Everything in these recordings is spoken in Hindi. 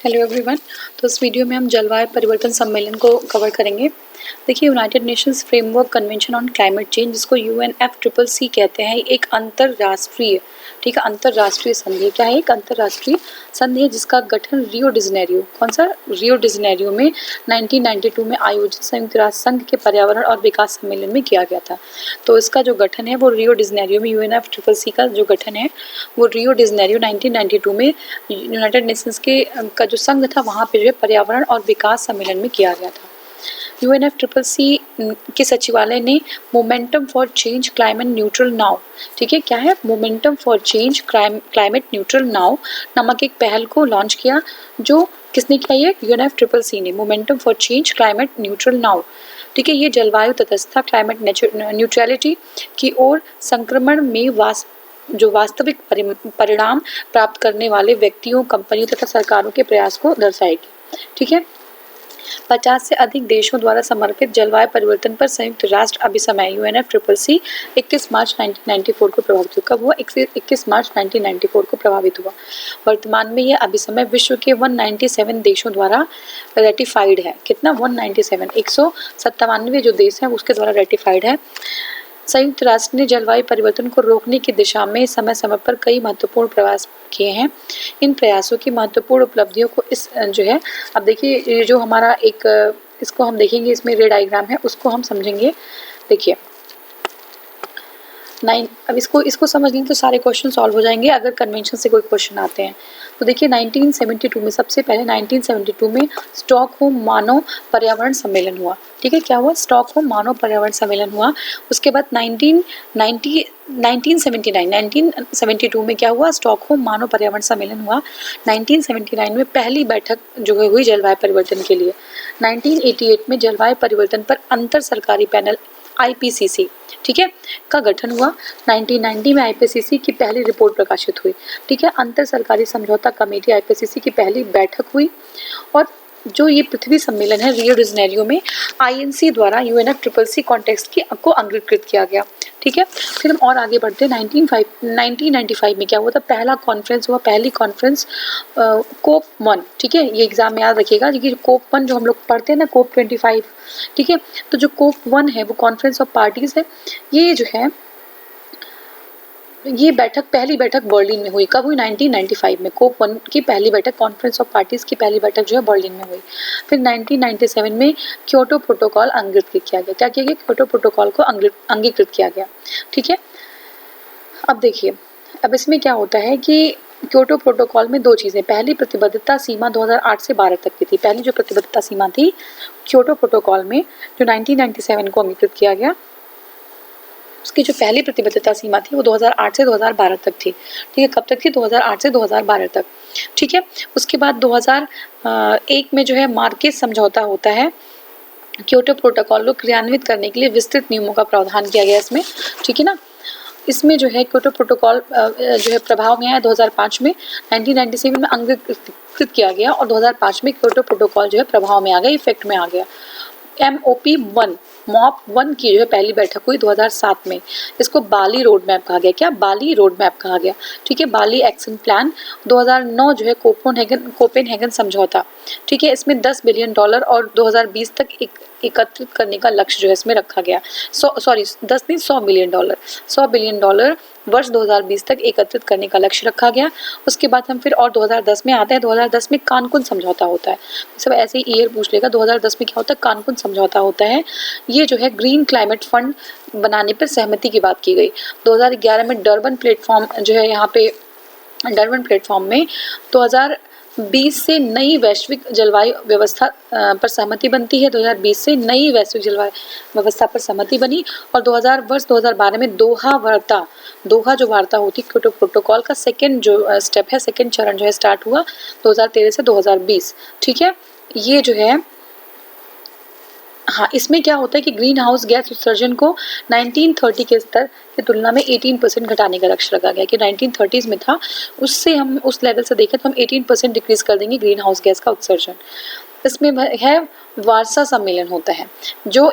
Hello everyone. तो इस वीडियो में हम जलवायु परिवर्तन सम्मेलन को कवर करेंगे। देखिए, United Nations framework convention on climate change, जिसको UNFCCC कहते हैं, एक अंतर्राष्ट्रीय अंतर्राष्ट्रीय संधि है। क्या है? एक अंतर्राष्ट्रीय संधि है जिसका गठन रियो डी जेनेरियो, कौन सा? रियो डी जेनेरियो में 1992 में आयोजित संयुक्त राष्ट्र संघ के पर्यावरण और विकास सम्मेलन में किया गया था। तो इसका जो गठन है वो रियो डी जेनेरियो में, UNFCCC का जो गठन है वो रियो डी जेनेरियो 1992 में यूनाइटेड नेशंस के का जो संघ था वहाँ पे जो है पर्यावरण और विकास सम्मेलन में किया गया था। UNFCCC के सचिवालय ने momentum for change climate neutral now, ठीक है, क्या है? Momentum for change climate neutral now नामक एक पहल को लॉन्च किया। जो किसने किया? ये UNFCCC ने, momentum for change climate neutral now, ठीक है। ये जलवायु तटस्थता, क्लाइमेट न्यूट्रलिटी की ओर संक्रमण में वास्तविक परिणाम प्राप्त करने वाले व्यक्तियों, कंपनियों तथा सरकारों के प्रयास को दर्शाएगी, ठीक है। 50 से अधिक देशों द्वारा समर्पित जलवायु परिवर्तन पर संयुक्त राष्ट्र अभिसमय UNFCCC 21 मार्च 1994 को प्रभावित हुआ। कब हुआ? 21 मार्च 1994 को प्रभावित हुआ। वर्तमान में यह अभिसमय विश्व के 197 देशों द्वारा रेटिफाइड है। कितना? 197, 197 जो देश हैं उसके द्वारा रेटिफाइड है। संयुक्त राष्ट्र ने जलवायु परिवर्तन को रोकने की दिशा में समय समय पर कई महत्वपूर्ण प्रयास किए हैं। इन प्रयासों की महत्वपूर्ण उपलब्धियों को इस जो है, अब देखिए ये जो हमारा एक इसको हम देखेंगे, इसमें रे डायग्राम है उसको हम समझेंगे। देखिए अब इसको समझ लेंगे तो सारे क्वेश्चन सॉल्व हो जाएंगे अगर कन्वेंशन से कोई क्वेश्चन आते हैं। तो देखिए 1972 में, सबसे पहले 1972 में स्टॉकहोम मानव पर्यावरण सम्मेलन हुआ, ठीक है। क्या हुआ? स्टॉकहोम मानव पर्यावरण सम्मेलन हुआ। उसके बाद 1972 में क्या हुआ? स्टॉकहोम मानव पर्यावरण सम्मेलन हुआ। 1979 में पहली बैठक जो है हुई जलवायु परिवर्तन के लिए। 1988 में जलवायु परिवर्तन पर अंतर सरकारी पैनल IPCC, ठीक है, का गठन हुआ। 1990 में IPCC की पहली रिपोर्ट प्रकाशित हुई, ठीक है। अंतर सरकारी समझौता कमेटी IPCC की पहली बैठक हुई। और जो ये पृथ्वी सम्मेलन है रियो डी जेनेरियो में INC द्वारा UNFCCC कॉन्टेक्स्ट को अंगीकृत किया गया, ठीक है। फिर हम और आगे बढ़ते हैं। 1995 में क्या हुआ था? पहला कॉन्फ्रेंस हुआ, पहली कॉन्फ्रेंस COP1, ठीक है। ये एग्जाम में याद रखिएगा क्योंकि COP1 जो हम लोग पढ़ते हैं ना, COP25, ठीक है। तो जो COP1 है वो कॉन्फ्रेंस ऑफ पार्टीज है। ये जो है ये पहली बैठक बर्लिन में हुई। कब हुई? 1995 में COP1 की पहली बैठक, कॉन्फ्रेंस ऑफ पार्टीज की पहली बैठक जो है बर्लिन में हुई। फिर 1997 में क्योटो प्रोटोकॉल अंगीकृत किया गया। क्या किया गया? क्योटो प्रोटोकॉल को अंगीकृत किया गया, ठीक है। अब देखिए, अब इसमें क्या होता है कि क्योटो प्रोटोकॉल में दो चीज़ें, पहली प्रतिबद्धता सीमा 2008 से 12 तक की थी। पहली जो प्रतिबद्धता सीमा थी क्योटो प्रोटोकॉल में जो 1997 को अंगीकृत किया गया, उसकी जो पहली प्रतिबद्धता सीमा थी वो 2008 से 2012 तक थी, ठीक है। कब तक थी? 2008 से 2012 तक, ठीक है। उसके बाद 2001 में जो है मार्केस समझौता होता है। क्योटो प्रोटोकॉल को क्रियान्वित करने के लिए विस्तृत नियमों का प्रावधान किया गया इसमें, ठीक है ना। इसमें जो है क्योटो प्रोटोकॉल जो है प्रभाव में आया 2005 में। 1997 में अंगीकृत किया गया और 2005 में क्योटो प्रोटोकॉल जो है प्रभाव में आ गया, इफेक्ट में आ गया। MOP1 की जो है पहली बैठक हुई 2007 में। इसको बाली रोड मैप कहा गया। क्या? बाली रोड मैप कहा गया, ठीक है। बाली एक्शन प्लान 2009 जो है कोपेनहेगन समझौता, ठीक है। इसमें $10 बिलियन और 2020 तक एकत्रित करने का लक्ष्य जो है इसमें रखा गया। 100 बिलियन डॉलर वर्ष 2020 तक एकत्रित करने का लक्ष्य रखा गया। उसके बाद हम फिर और 2010 में आते हैं। 2010 में कानकुन समझौता होता है। सब ऐसे ही ईयर पूछ लेगा। 2010 में क्या होता है? कानकुन समझौता होता है। ये जो है ग्रीन क्लाइमेट फंड बनाने पर सहमति की बात की गई। 2011 में डर्बन प्लेटफॉर्म जो है, यहाँ पे डर्बन प्लेटफॉर्म में 2020 से नई वैश्विक जलवायु व्यवस्था पर सहमति बनती है। 2020 से नई वैश्विक जलवायु व्यवस्था पर सहमति बनी। और 2012 में दोहा जो वार्ता होती है क्योटो प्रोटोकॉल का सेकेंड जो स्टेप है, सेकेंड चरण जो है स्टार्ट हुआ 2013 से 2020, ठीक है। ये जो है, हाँ, इसमें क्या होता है कि ग्रीन हाउस गैस उत्सर्जन को 1930 के स्तर की तुलना में 18% घटाने का लक्ष्य रखा गया कि 1930s में था, उससे हम उस लेवल से देखें तो हम 18% डिक्रीज कर देंगे ग्रीन हाउस गैस का उत्सर्जन। इसमें है वार्सा सम्मेलन होता है जो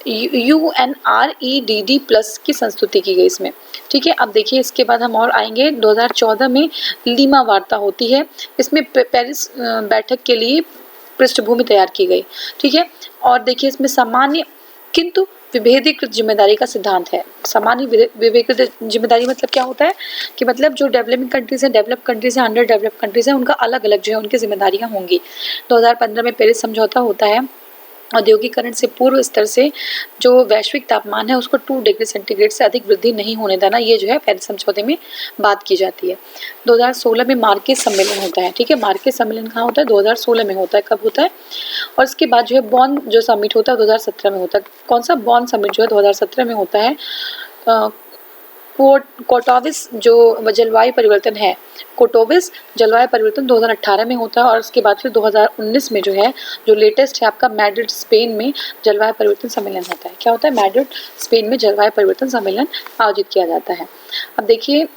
UNREDD+ की संस्तुति की गई इसमें, ठीक है। अब देखिए इसके बाद हम और आएंगे 2014 में लीमा वार्ता होती है। इसमें पेरिस बैठक के लिए पृष्ठभूमि तैयार की गई, ठीक है। और देखिए इसमें सामान्य किंतु विभेदीकृत जिम्मेदारी का सिद्धांत है। सामान्य विभेदीकृत जिम्मेदारी मतलब क्या होता है कि मतलब जो डेवलपिंग कंट्रीज हैं, डेवलप कंट्रीज हैं, अंडर डेवलप कंट्रीज हैं, उनका अलग अलग जो है उनकी जिम्मेदारियां होंगी। 2015 में पेरिस समझौता होता है। औद्योगिकरण से पूर्व स्तर से जो वैश्विक तापमान है उसको 2 डिग्री सेंटीग्रेड से अधिक वृद्धि नहीं होने देना, ये जो है पेरिस समझौते में बात की जाती है। 2016 में मार्केज सम्मेलन होता है, ठीक है। मार्केज सम्मेलन कहाँ होता है? 2016 में होता है। कब होता है? और इसके बाद जो है बॉन जो समिट होता है 2017 में होता है। कौन सा? बॉन समिट जो है 2017 में होता है। कोटोविस जो जलवायु परिवर्तन है, कोटोविस जलवायु परिवर्तन 2018 में होता है। और उसके बाद फिर 2019 में जो है जो लेटेस्ट है आपका मैड्रिड स्पेन में जलवायु परिवर्तन सम्मेलन होता है। क्या होता है? मैड्रिड स्पेन में जलवायु परिवर्तन सम्मेलन आयोजित किया जाता है। अब देखिए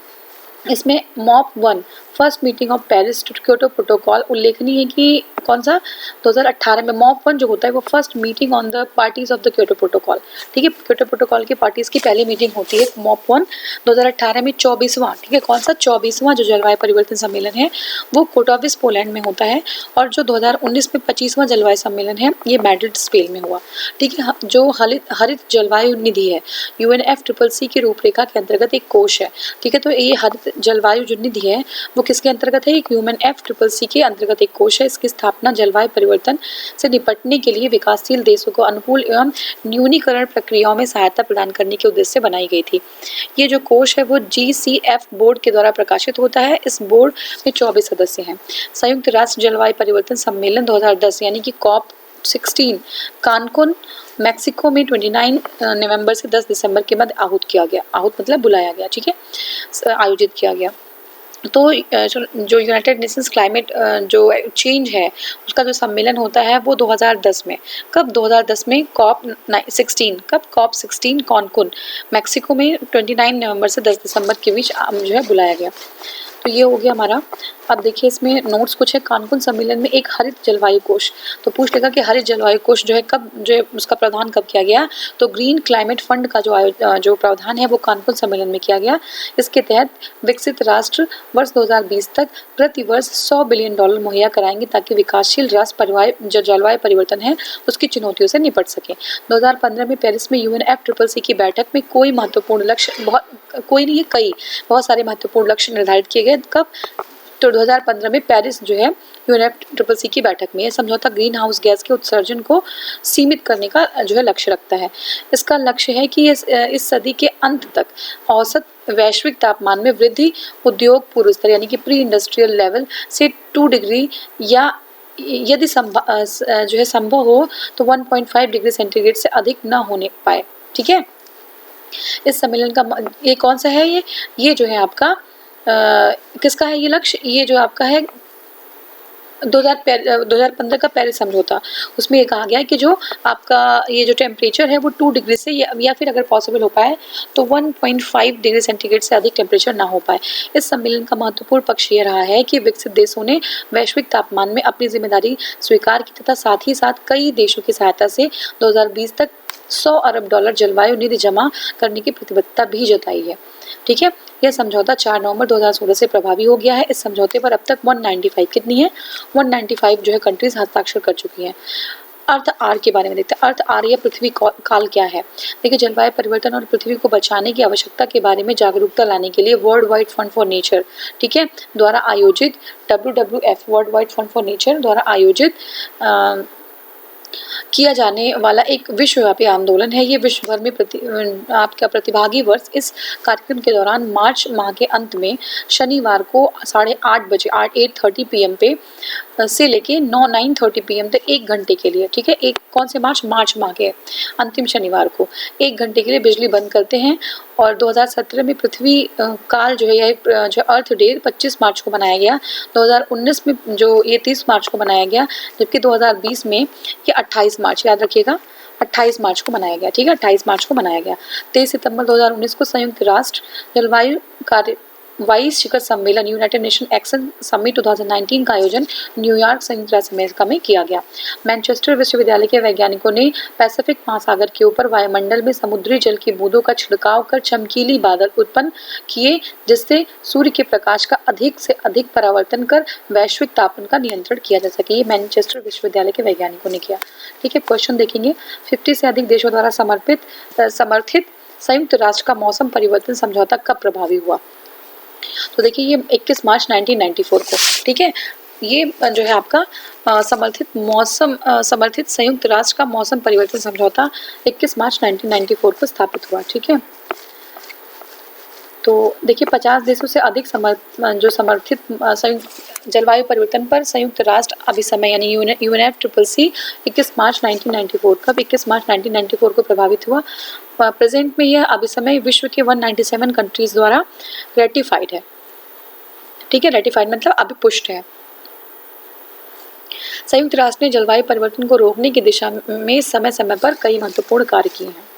इसमें MOP1 first meeting of Paris to Kyoto protocol उल्लेखनीय है कि कौन सा? 2018 में MOP1 जो होता है वो first meeting on the parties of the Kyoto protocol, ठीक है। क्योटो प्रोटोकॉल की पार्टीज की पहली मीटिंग होती है MOP1 2018 में 24वां, ठीक है। कौन सा? 24वां जो जलवायु परिवर्तन सम्मेलन है वो कोटोविस पोलैंड में होता है। और जो 2019 में 25वां जलवायु सम्मेलन है ये मैड्रिड स्पेन में हुआ, ठीक है। जो हरित जलवायु निधि है UNFCCC की रूपरेखा के अंतर्गत एक कोष है, ठीक है। तो ये हरित जलवायु जो निधि है वो किसके अंतर्गत है? UNFCCC के अंतर्गत एक कोष है। इसकी स्थापना जलवायु परिवर्तन से निपटने के लिए विकासशील देशों को अनुकूल एवं न्यूनीकरण प्रक्रियाओं में सहायता प्रदान करने के उद्देश्य से बनाई गई थी। ये जो कोष है वो GCF बोर्ड के द्वारा प्रकाशित होता है। इस बोर्ड में 24 सदस्य हैं। संयुक्त राष्ट्र जलवायु परिवर्तन सम्मेलन 2010 यानी कि COP16 कानकुन मैक्सिको में 29 नवंबर से 10 दिसंबर के मध्य आहूत किया गया। आहूत मतलब बुलाया गया, ठीक है, आयोजित किया गया। तो जो यूनाइटेड नेशंस क्लाइमेट जो चेंज है उसका जो सम्मेलन होता है वो 2010 में। कब? 2010 में COP16। कब? COP16 कानकुन मैक्सिको में 29 नवंबर से 10 दिसंबर के बीच जो है बुलाया गया। तो ये हो गया हमारा। अब देखिए इसमें नोट्स कुछ है। कानकुन सम्मेलन में एक हरित जलवायु कोष, तो पूछ लेगा कि हरित जलवायु कोष जो है कब जो है उसका प्रावधान कब किया गया? तो ग्रीन क्लाइमेट फंड का जो प्रावधान है वो कानकुन सम्मेलन में किया गया। इसके तहत विकसित राष्ट्र वर्ष 2020 तक प्रति वर्ष $100 बिलियन मुहैया कराएंगे ताकि विकासशील राष्ट्र जो जलवायु परिवर्तन है उसकी चुनौतियों से निपट सके। 2015 में पेरिस में UNFCCC की बैठक में कोई महत्वपूर्ण लक्ष्य बहुत सारे महत्वपूर्ण लक्ष्य निर्धारित किए गए। कब? तो 2015 में पेरिस जो है UNFCCC की बैठक में। यह समझौता ग्रीन हाउस गैस के उत्सर्जन को सीमित करने का जो है लक्ष्य रखता है। इसका लक्ष्य है कि इस सदी के अंत तक औसत वैश्विक तापमान में वृद्धि उद्योग पूर्व स्तर यानी कि प्री इंडस्ट्रियल लेवल से 2 डिग्री या यदि जो है संभव हो तो 1.5 डिग्री सेंटीग्रेड से अधिक न होने पाए, ठीक है। इस सम्मेलन का ये कौन सा है? ये जो है आपका किसका है ये लक्ष्य? ये जो आपका है 2015 का पेरिस समझौता। उसमें ये कहा गया है कि जो आपका ये जो टेम्परेचर है वो 2 डिग्री से या फिर अगर पॉसिबल हो पाए तो 1.5 डिग्री सेंटीग्रेड से अधिक टेम्परेचर ना हो पाए। इस सम्मेलन का महत्वपूर्ण पक्ष ये रहा है कि विकसित देशों ने वैश्विक तापमान में अपनी जिम्मेदारी स्वीकार की तथा साथ ही साथ कई देशों की सहायता से 2020 तक $100 अरब जलवायु निधि जमा करने की प्रतिबद्धता भी जताई है, ठीक है। यह समझौता 4 नवंबर 2016 से प्रभावी हो गया है। इस समझौते पर अब तक 195 कितनी है? 195 जो है कंट्रीज हस्ताक्षर कर चुकी हैं। अर्थ आर के बारे में देखते हैं। अर्थ आर या पृथ्वी काल क्या है? देखिए जलवायु परिवर्तन और पृथ्वी को बचाने की आवश्यकता के बारे में जागरूकता लाने के लिए world wide fund for nature, ठीक है, द्वारा आयोजित WWF world wide fund for nature द्वारा आयोजित किया जाने वाला एक विश्वव्यापी आंदोलन है। ये विश्व भर में आपका प्रतिभागी वर्ष इस कार्यक्रम के दौरान मार्च माह के अंत में शनिवार को 8:30 बजे 8:30 PM पे से लेके 9:30 PM तक 1 घंटे के लिए, ठीक है, एक कौन से मार्च माह के अंतिम शनिवार को 1 घंटे के लिए बिजली बंद करते हैं। और 2017 में पृथ्वी काल जो है यह जो अर्थ डे 25 मार्च को मनाया गया। 2019 में जो ये 30 मार्च को मनाया गया, जबकि 2020 में ये 28 मार्च, याद रखिएगा 28 मार्च को मनाया गया, ठीक है, 28 मार्च को मनाया गया। 23 सितंबर 2019 को संयुक्त राष्ट्र जलवायु कार्य 22 शिखर सम्मेलन यूनाइटेड नेशन एक्शन समिट 2019 का आयोजन न्यूयॉर्क संयुक्त राज्य अमेरिका में किया गया। मैनचेस्टर विश्वविद्यालय के वैज्ञानिकों ने पैसिफिक महासागर के ऊपर वायुमंडल में समुद्री जल की बूंदों का छिड़काव कर चमकीली बादल उत्पन्न किए, जिससे सूर्य के प्रकाश का अधिक से अधिक परावर्तन कर वैश्विक तापमान का नियंत्रण किया जा सके। ये मैनचेस्टर विश्वविद्यालय के वैज्ञानिकों ने किया। ठीक है, क्वेश्चन देखेंगे। 50 से अधिक देशों द्वारा समर्थित संयुक्त राष्ट्र का मौसम परिवर्तन समझौता कब प्रभावी हुआ? तो देखिए ये 21 मार्च 1994 को। ठीक है, ये जो है आपका समर्थित संयुक्त राष्ट्र का मौसम परिवर्तन समझौता 21 मार्च 1994 को स्थापित हुआ। ठीक है, तो देखिए 50 देशों से अधिक समर्थित संयुक्त जलवायु परिवर्तन पर संयुक्त राष्ट्र अभिसमय यानी UNFCCC 21 मार्च 1994 कब 21 मार्च 1994 को प्रभावित हुआ। प्रेजेंट में यह अभिसमय विश्व के 197 कंट्रीज द्वारा रेटिफाइड है। ठीक है, रेटिफाइड मतलब अभी पुष्ट है। संयुक्त राष्ट्र ने जलवायु परिवर्तन को रोकने की दिशा में समय समय पर कई महत्वपूर्ण कार्य किए हैं।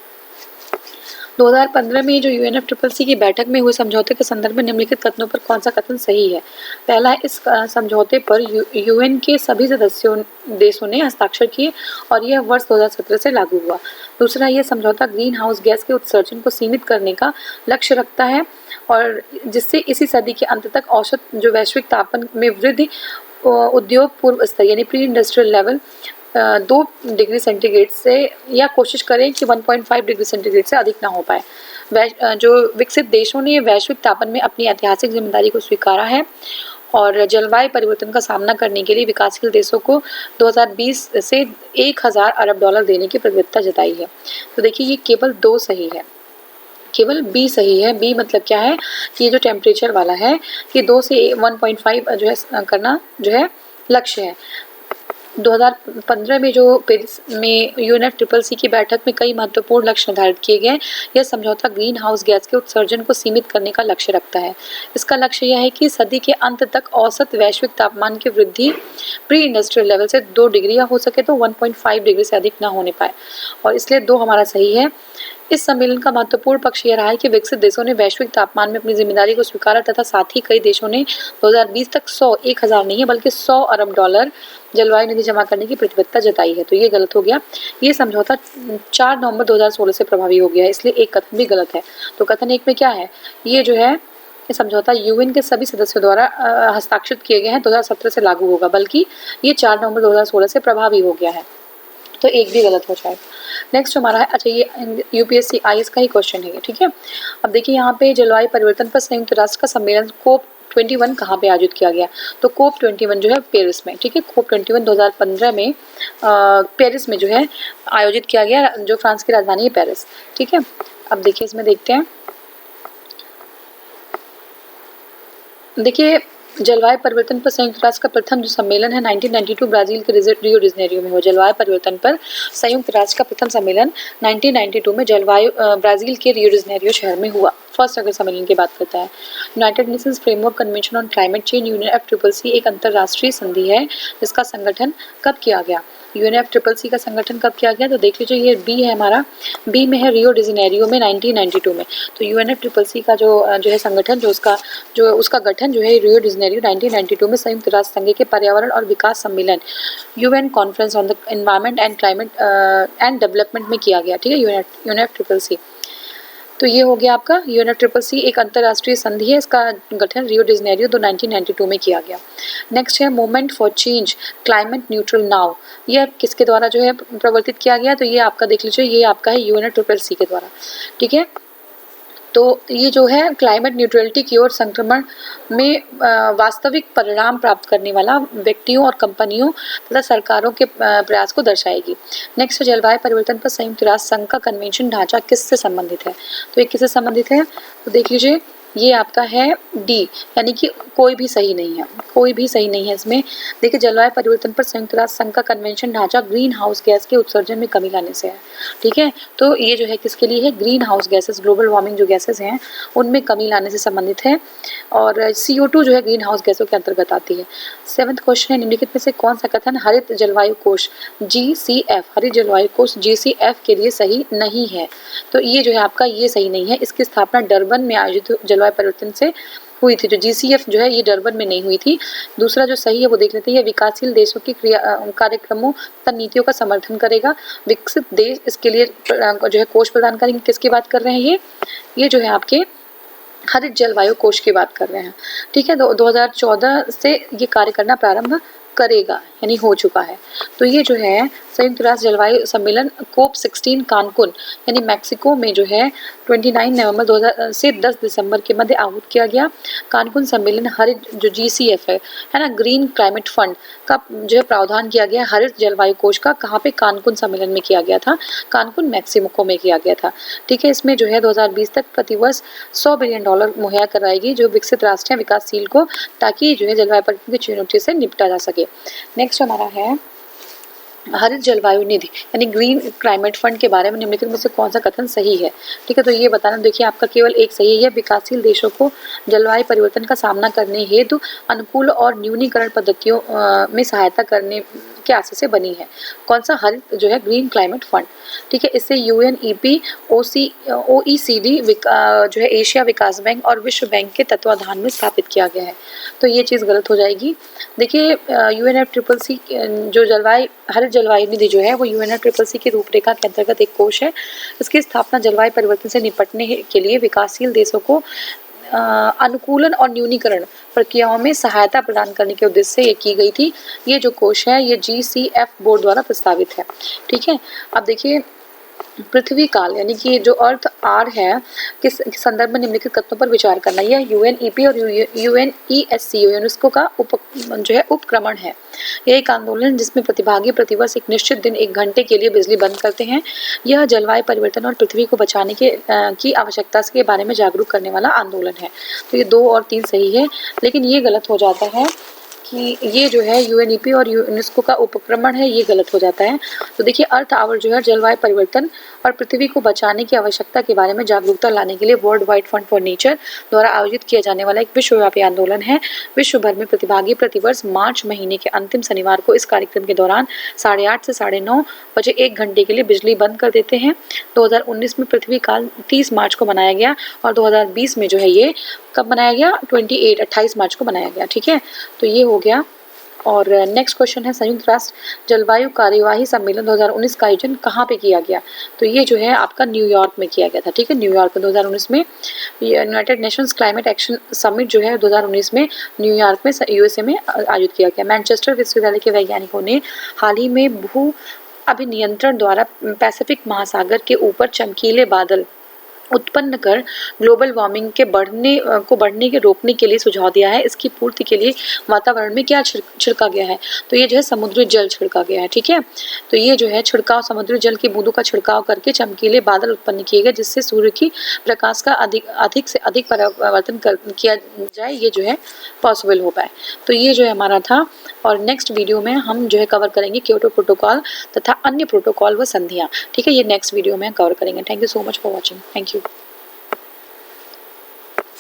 2015 में जो UNFCCC की बैठक में हुए समझौते के संदर्भ में निम्नलिखित कथनों पर कौन सा कथन सही है? पहला, इस समझौते पर UN के सभी देशों ने हस्ताक्षर किए और यह वर्ष 2017 से लागू हुआ। दूसरा, यह समझौता ग्रीन हाउस गैस के उत्सर्जन को सीमित करने का लक्ष्य रखता है और जिससे इसी सदी के अंत तक औसत जो वैश्विक तापमान में वृद्धि उद्योग पूर्व स्तर यानी pre industrial level 2 degree centigrade से या कोशिश करें कि 1.5 डिग्री सेंटीग्रेड से अधिक ना हो पाए। जो विकसित देशों ने वैश्विक तापमान में अपनी ऐतिहासिक जिम्मेदारी को स्वीकारा है और जलवायु परिवर्तन का सामना करने के लिए विकासशील देशों को 2020 से 1000 अरब डॉलर देने की प्रतिबद्धता जताई है। तो देखिए ये केवल 2 सही है, केवल बी सही है। बी मतलब क्या है कि ये जो टेम्परेचर वाला है कि 2 से 1.5 जो है करना जो है लक्ष्य है। 2015 में जो पेरिस में UNFCCC की बैठक में कई महत्वपूर्ण लक्ष्य निर्धारित किए गए। यह समझौता ग्रीन हाउस गैस के उत्सर्जन को सीमित करने का लक्ष्य रखता है। इसका लक्ष्य यह है कि सदी के अंत तक औसत वैश्विक तापमान की वृद्धि प्री इंडस्ट्रियल लेवल से 2 डिग्री या हो सके तो 1.5 डिग्री से अधिक ना होने पाए और इसलिए 2 हमारा सही है। इस सम्मेलन का महत्वपूर्ण पक्ष यह रहा है कि विकसित देशों ने वैश्विक तापमान में अपनी जिम्मेदारी को स्वीकारा तथा साथ ही कई देशों ने 2020 तक 1000 नहीं है बल्कि 100 अरब डॉलर जलवायु निधि जमा करने की प्रतिबद्धता जताई है। तो ये गलत हो गया। ये समझौता 4 नवंबर 2016 से प्रभावी हो गया है, इसलिए एक कथन भी गलत है। तो कथन 1 में क्या है, ये जो है ये समझौता UN के सभी सदस्यों द्वारा हस्ताक्षरित किए गए हैं, 2017 से लागू होगा, बल्कि ये 4 नवंबर 2016 से प्रभावी हो गया है। तो एक भी गलत हो जाएगा। नेक्स्ट हमारा है, अच्छा ये UPSC IAS का ही क्वेश्चन है। ठीक है, अब देखिए यहाँ पे जलवायु परिवर्तन पर संयुक्त राष्ट्र का सम्मेलन COP21 कहाँ पे आयोजित किया गया? तो COP21 जो है पेरिस में। ठीक है, COP21 2015 में पेरिस में जो है आयोजित किया गया, जो फ्रांस की राजधानी है पेरिस। ठीक है, अब देखिए इसमें देखते हैं। देखिए जलवायु परिवर्तन पर संयुक्त राष्ट्र का प्रथम जो सम्मेलन है 1992 ब्राजील के रियो डी जेनेरियो में हुआ। जलवायु परिवर्तन पर संयुक्त राष्ट्र का प्रथम सम्मेलन 1992 में ब्राजील के रियो डी जेनेरियो शहर में हुआ। फर्स्ट अगर सम्मेलन की बात करता है, United Nations framework convention on climate change UNFCCC एक अंतर्राष्ट्रीय संधि है जिसका संगठन कब किया गया? UNFCCC का संगठन कब किया गया? तो देख लीजिए ये बी है हमारा, बी में है रियो डी जेनेरियो में 1992 में। तो UNFCCC का जो है संगठन जो उसका गठन जो है रियो डी जेनेरियो 1992 में संयुक्त राष्ट्र संघ के पर्यावरण और विकास सम्मेलन UN conference on the environment and climate and development में किया गया। ठीक है, UNFCCC। तो ये हो गया आपका UNFCCC एक अंतर्राष्ट्रीय संधि है, इसका गठन रियो डी जेनेरियो 1992 में किया गया। नेक्स्ट है movement for change climate neutral now, ये किसके द्वारा जो है प्रवर्तित किया गया? तो ये आपका देख लीजिए, ये आपका है UNFCCC के द्वारा। ठीक है, तो ये जो है क्लाइमेट न्यूट्रलिटी की ओर संक्रमण में वास्तविक परिणाम प्राप्त करने वाला व्यक्तियों और कंपनियों तथा सरकारों के प्रयास को दर्शाएगी। नेक्स्ट, जलवायु परिवर्तन पर संयुक्त राष्ट्र संघ का कन्वेंशन ढांचा किससे संबंधित है? तो ये किससे संबंधित है? तो देख लीजिए ये आपका है डी, यानी कि कोई भी सही नहीं है, कोई भी सही नहीं है इसमें। देखिए जलवायु परिवर्तन पर संयुक्त राष्ट्र संघ का कन्वेंशन ढांचा ग्रीन हाउस गैस के उत्सर्जन में कमी लाने से है। ठीक है, तो ये जो है किसके लिए है? Green house gases, global warming जो गैसेस हैं उनमें कमी लाने से संबंधित है और CO2 जो है ग्रीन हाउस गैसों के अंतर्गत आती है। 7वां क्वेश्चन है, निम्नलिखित में से कौन सा कथन हरित जलवायु कोष GCF, हरित जलवायु कोष GCF के लिए सही नहीं है? तो ये जो है आपका ये सही नहीं है। इसकी स्थापना डरबन में आयोजित जलवायु परिवर्तन से हुई थी। जो GCF जो है ये डरबन में नहीं हुई थी। दूसरा जो सही है वो देख लेते हैं, ये विकासशील देशों की कार्यक्रमों तथा नीतियों का समर्थन करेगा। विकसित देश इसके लिए जो है कोष प्रदान करेंगे। किसकी बात कर रहे हैं ये जो है आपके हरित जलवायु कोष की बात कर रहे हैं। ठीक है, 2014 से ये कार्य करना प्रारंभ करेगा, यानी हो चुका है। तो ये जो है संयुक्त राष्ट्र जलवायु सम्मेलन COP16 कानकुन यानी मैक्सिको में जो है 29 नवंबर 2000 से 10 दिसंबर के मध्य आहूत किया गया। कानकुन सम्मेलन हरित जो GCF है ना, ग्रीन क्लाइमेट फंड का जो है प्रावधान किया गया हरित जलवायु कोष का। कहाँ पे? कानकुन सम्मेलन में किया गया था, कानकुन मैक्सिको में किया गया था। ठीक है, इसमें जो है 2020 तक प्रतिवर्ष $100 बिलियन मुहैया कराएगी जो विकसित राष्ट्र हैं विकासशील को, ताकि जो है जलवायु परिवर्तन की चुनौती से निपटा जा सके। नेक्स्ट हमारा है हरित जलवायु निधि यानी ग्रीन क्लाइमेट फंड के बारे में निम्नलिखित में से कौन सा कथन सही है? ठीक है, तो ये बताना, देखिए आपका केवल एक सही है। विकासशील देशों को जलवायु परिवर्तन का सामना करने हेतु अनुकूल और न्यूनीकरण पद्धतियों में सहायता करने के आशय से बनी है। कौन सा? हरित जो है ग्रीन क्लाइमेट फंड। ठीक है, इससे UNEP, OECD जो है एशिया विकास बैंक और विश्व बैंक के तत्वाधान में स्थापित किया गया है। तो ये चीज़ गलत हो जाएगी। देखिए UNFCCC जो हरित जलवायु निधि जो है वो UNFCCC की रूपरेखा के अंतर्गत एक कोष है। इसकी स्थापना जलवायु परिवर्तन से निपटने के लिए विकासशील देशों को अनुकूलन और न्यूनीकरण प्रक्रियाओं में सहायता प्रदान करने के उद्देश्य से ये की गई थी। ये जो कोष है ये GCF बोर्ड द्वारा प्रस्तावित है। ठीक है, अब देखिए पृथ्वी काल यानी कि जो अर्थ आर है किस संदर्भ में निम्नलिखित कथनों पर विचार करना। यह UNEP और UNESCO यूनेस्को का जो है उपक्रमण है। यह एक आंदोलन जिसमें प्रतिभागी प्रतिवर्ष एक निश्चित दिन 1 घंटे के लिए बिजली बंद करते हैं। यह जलवायु परिवर्तन और पृथ्वी को बचाने की आवश्यकता के बारे में जागरूक करने वाला आंदोलन है। तो ये 2 और 3 सही है, लेकिन ये गलत हो जाता है कि ये जो है UNEP और यूनेस्को का उपक्रमण है, ये गलत हो जाता है। तो देखिए अर्थ आवर जो है जलवायु परिवर्तन और पृथ्वी को बचाने की आवश्यकता के बारे में जागरूकता लाने के लिए world wide fund for nature द्वारा आयोजित किया जाने वाला एक विश्वव्यापी आंदोलन है। विश्व भर में प्रतिभागी प्रतिवर्ष मार्च महीने के अंतिम शनिवार को इस कार्यक्रम के दौरान 8:30 से 9:30 बजे 1 घंटे के लिए बिजली बंद कर देते हैं। 2019 में पृथ्वी काल 30 मार्च को मनाया गया और 2020 में जो है ये कब मनाया गया? 28 मार्च को मनाया गया। ठीक है, तो ये हो गया। और नेक्स्ट क्वेश्चन है संयुक्त राष्ट्र जलवायु कार्यवाही सम्मेलन 2019 का आयोजन कहाँ पे किया गया? तो ये जो है आपका न्यूयॉर्क में किया गया था। ठीक है, न्यूयॉर्क में 2019 में United Nations climate action summit जो है 2019 में न्यूयॉर्क में USA में आयोजित किया गया। मैनचेस्टर विश्वविद्यालय के वैज्ञानिकों ने हाल ही में भू अभिनियंत्रण द्वारा पैसिफिक महासागर के ऊपर चमकीले बादल उत्पन्न कर ग्लोबल वार्मिंग के बढ़ने के रोकने के लिए सुझाव दिया है। इसकी पूर्ति के लिए वातावरण में क्या छिड़का गया है? तो ये जो है समुद्री जल छिड़का गया है। ठीक है, तो ये जो है छिड़काव समुद्री जल की बूंदों का छिड़काव करके चमकीले बादल उत्पन्न किए गए जिससे सूर्य की प्रकाश का अधिक से अधिक परावर्तन किया जाए, ये जो है पॉसिबल हो पाए। तो ये जो है हमारा था। और नेक्स्ट वीडियो में हम जो है कवर करेंगे क्योटो प्रोटोकॉल तथा अन्य प्रोटोकॉल व संधियाँ। ठीक है, ये नेक्स्ट वीडियो में कवर करेंगे। Thank you so much for watching. Thank you.